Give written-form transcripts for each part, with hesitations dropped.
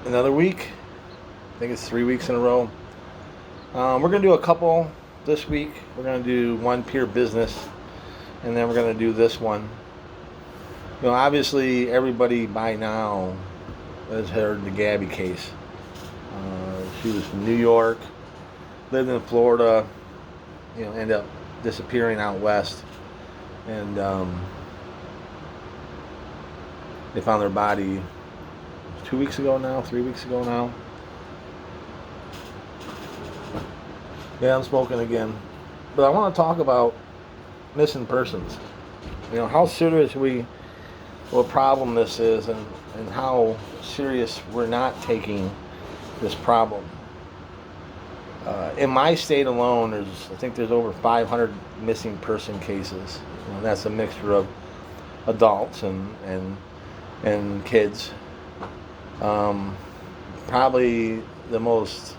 Another week. I think it's 3 weeks in a row. We're going to do a couple this week. We're going to do one pure business, and then we're going to do this one. Obviously, everybody by now has heard the Gabby case. She was from New York, lived in Florida, ended up disappearing out west, and they found her body 2 weeks ago now, 3 weeks ago now. Yeah, I'm smoking again. But I want to talk about missing persons. How serious what problem this is, and how serious we're not taking this problem. In my state alone, I think there's over 500 missing person cases. That's a mixture of adults and kids. Probably the most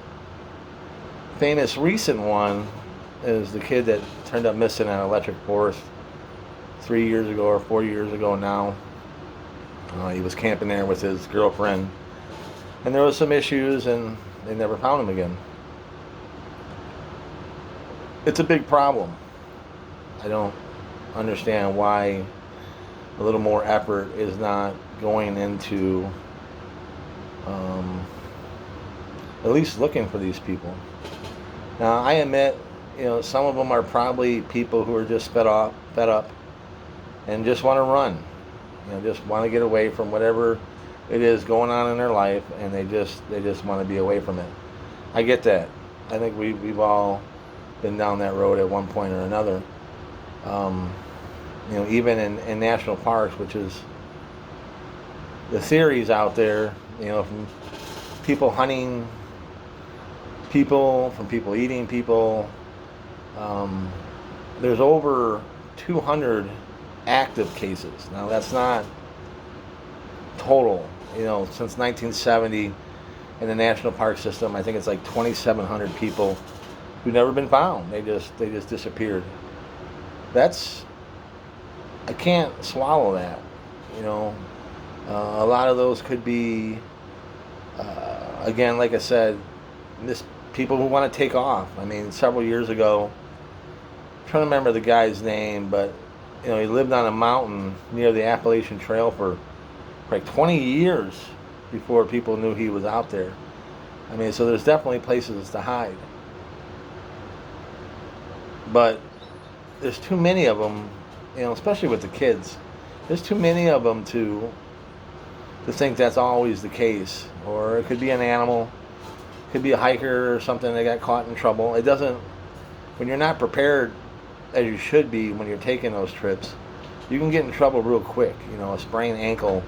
famous recent one is the kid that turned up missing on Electric Forest 3 years ago or 4 years ago now. He was camping there with his girlfriend, and there was some issues, and they never found him again. It's a big problem. I don't understand why a little more effort is not going into at least looking for these people. Now, I admit, some of them are probably people who are just fed up, and just want to run. Just want to get away from whatever it is going on in their life, and they just want to be away from it. I get that. I think we've all been down that road at one point or another. Even in national parks, which is the theories out there, from people hunting people, from people eating people. There's over 200 active cases. Now, that's not total. Since 1970 in the national park system, I think it's like 2,700 people who've never been found. They just disappeared. I can't swallow that. A lot of those could be, again, like I said, people who want to take off. Several years ago, I'm trying to remember the guy's name, but he lived on a mountain near the Appalachian Trail for like 20 years before people knew he was out there. So there's definitely places to hide. But there's too many of them, especially with the kids. There's too many of them to think that's always the case. Or it could be an animal. It could be a hiker or something that got caught in trouble. It doesn't, when you're not prepared as you should be when you're taking those trips, you can get in trouble real quick. A sprained ankle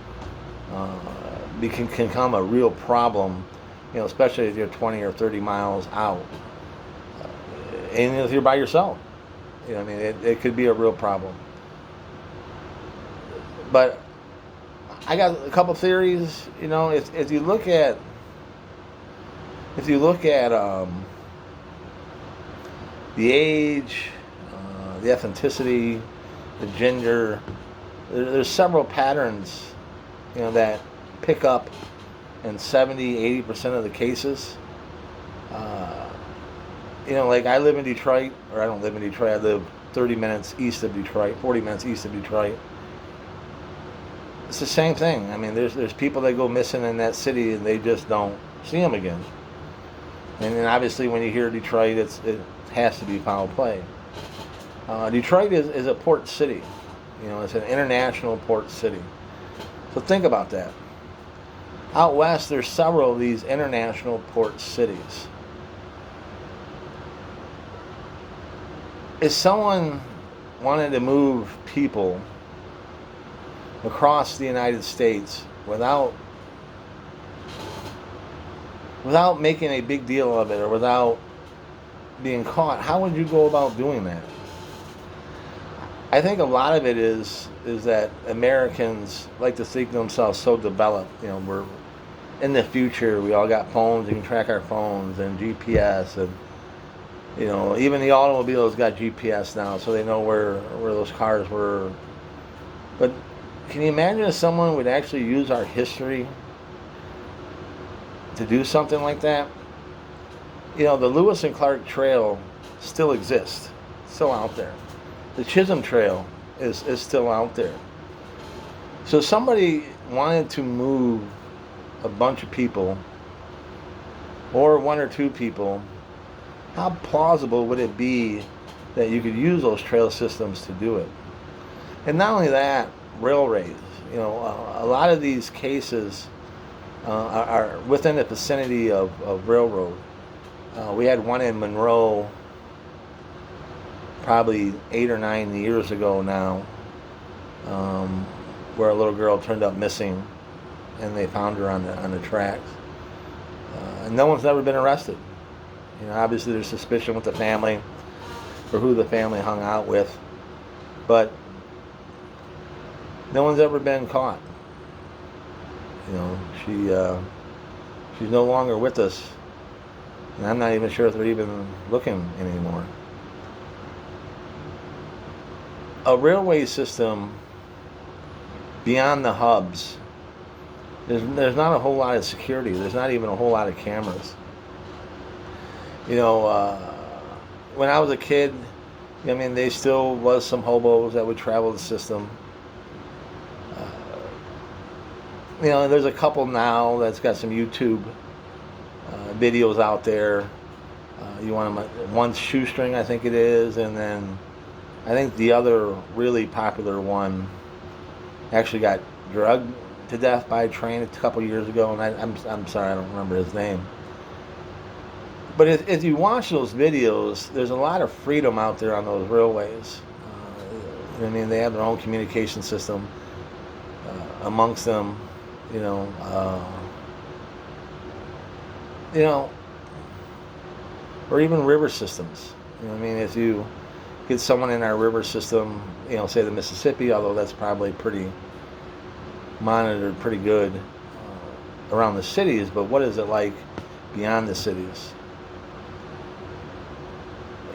can become a real problem, especially if you're 20 or 30 miles out. And if you're by yourself, it could be a real problem. But I got a couple theories. If you look at the age, the ethnicity, the gender, there's several patterns, that pick up in 70-80% of the cases. Like I live in Detroit, or I don't live in Detroit, I live 30 minutes east of Detroit, 40 minutes east of Detroit. It's the same thing. There's people that go missing in that city and they just don't see them again. And then obviously when you hear Detroit, it has to be foul play. Detroit is a port city. It's an international port city. So think about that. Out west, there's several of these international port cities. If someone wanted to move people across the United States without making a big deal of it, or without being caught, how would you go about doing that? I think a lot of it is that Americans like to think themselves so developed. We're in the future. We all got phones. You can track our phones and GPS, and even the automobiles got GPS now, so they know where those cars were. But can you imagine if someone would actually use our history to do something like that. The Lewis and Clark Trail still exists, still out there. The Chisholm Trail is still out there. So somebody wanted to move a bunch of people, or one or two people, how plausible would it be that you could use those trail systems to do it? And not only that, railways. A lot of these cases are within the vicinity of railroad. We had one in Monroe probably 8 or 9 years ago now, where a little girl turned up missing, and they found her on the tracks. And no one's ever been arrested. Obviously there's suspicion with the family for who the family hung out with, but no one's ever been caught. She's no longer with us, and I'm not even sure if they're even looking anymore. A railway system beyond the hubs, there's not a whole lot of security. There's not even a whole lot of cameras. When I was a kid, they still was some hobos that would travel the system. There's a couple now that's got some YouTube videos out there. You want them, one's Shoestring, I think it is, and then I think the other really popular one actually got drugged to death by a train a couple years ago, and I'm sorry, I don't remember his name. But as you watch those videos, there's a lot of freedom out there on those railways. They have their own communication system amongst them. Or even river systems. If you get someone in our river system, say the Mississippi, although that's probably pretty monitored pretty good around the cities, but what is it like beyond the cities?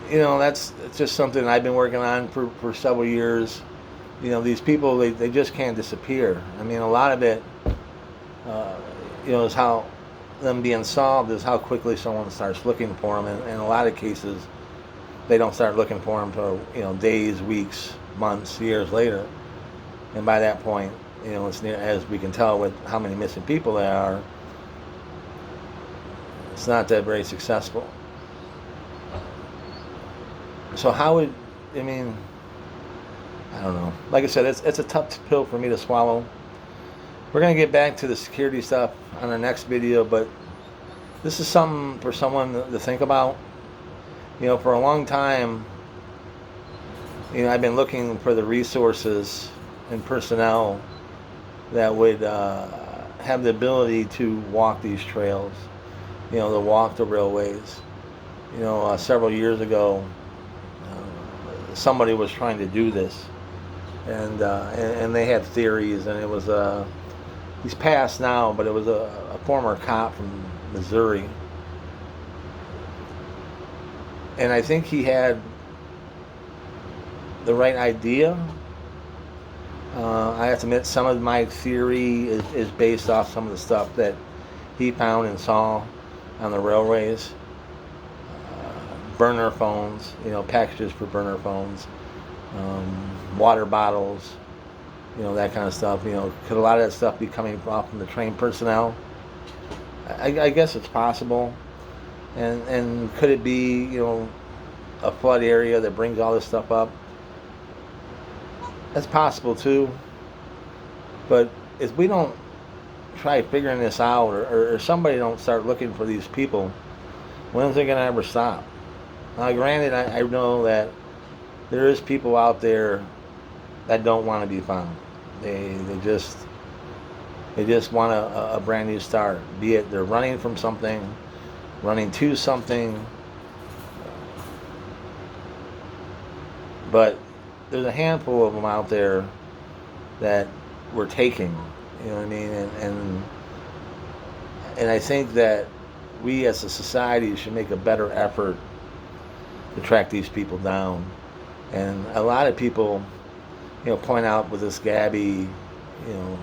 It's just something I've been working on for several years. These people, they just can't disappear. A lot of it, is how them being solved is how quickly someone starts looking for them. And in a lot of cases, they don't start looking for them until, days, weeks, months, years later. And by that point, it's near, as we can tell with how many missing people there are, it's not that very successful. So how would, I don't know. Like I said, it's a tough pill for me to swallow. We're going to get back to the security stuff on our next video, but this is something for someone to think about. For a long time, I've been looking for the resources and personnel that would have the ability to walk these trails, to walk the railways. Several years ago, somebody was trying to do this, and they had theories, and it was he's passed now, but it was a former cop from Missouri, and I think he had the right idea. I have to admit, some of my theory is based off some of the stuff that he found and saw on the railways. Burner phones, packages for burner phones, water bottles, that kind of stuff. Could a lot of that stuff be coming off from the train personnel? I guess it's possible. And could it be, a flood area that brings all this stuff up? That's possible too. But if we don't try figuring this out, or somebody don't start looking for these people, when's it going to ever stop? Now, granted, I know that there is people out there that don't want to be found. They just want a brand new start. Be it they're running from something, running to something. But there's a handful of them out there that we're taking. You know what I mean? And I think that we as a society should make a better effort to track these people down. And a lot of people, point out with this Gabby,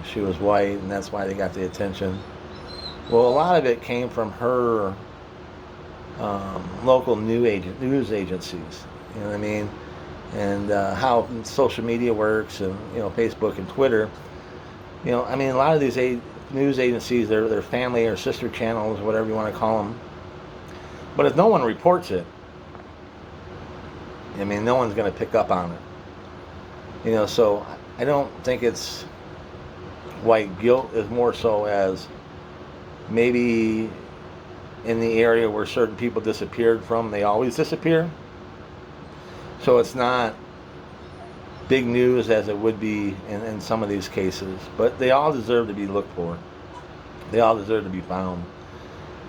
she was white, and that's why they got the attention. Well, a lot of it came from her local news agencies. You know what I mean? And how social media works, and Facebook and Twitter. I mean, a lot of these news agencies, they're family or sister channels, whatever you want to call them. But if no one reports it, I mean, no one's going to pick up on it. So I don't think it's white guilt, as more so as maybe in the area where certain people disappeared from, they always disappear. So it's not big news as it would be in some of these cases. But they all deserve to be looked for. They all deserve to be found.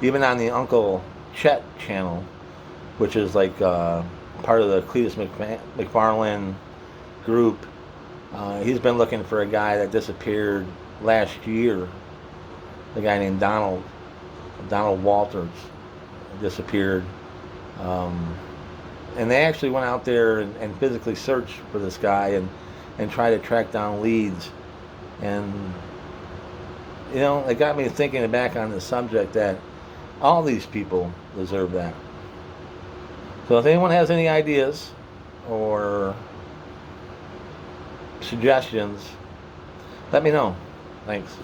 Even on the Uncle Chet channel, which is like part of the Cletus McFarland group, he's been looking for a guy that disappeared last year. A guy named Donald Walters disappeared. And they actually went out there and physically searched for this guy and tried to track down leads. And, it got me thinking back on the subject that all these people deserve that. So if anyone has any ideas or suggestions, let me know. Thanks.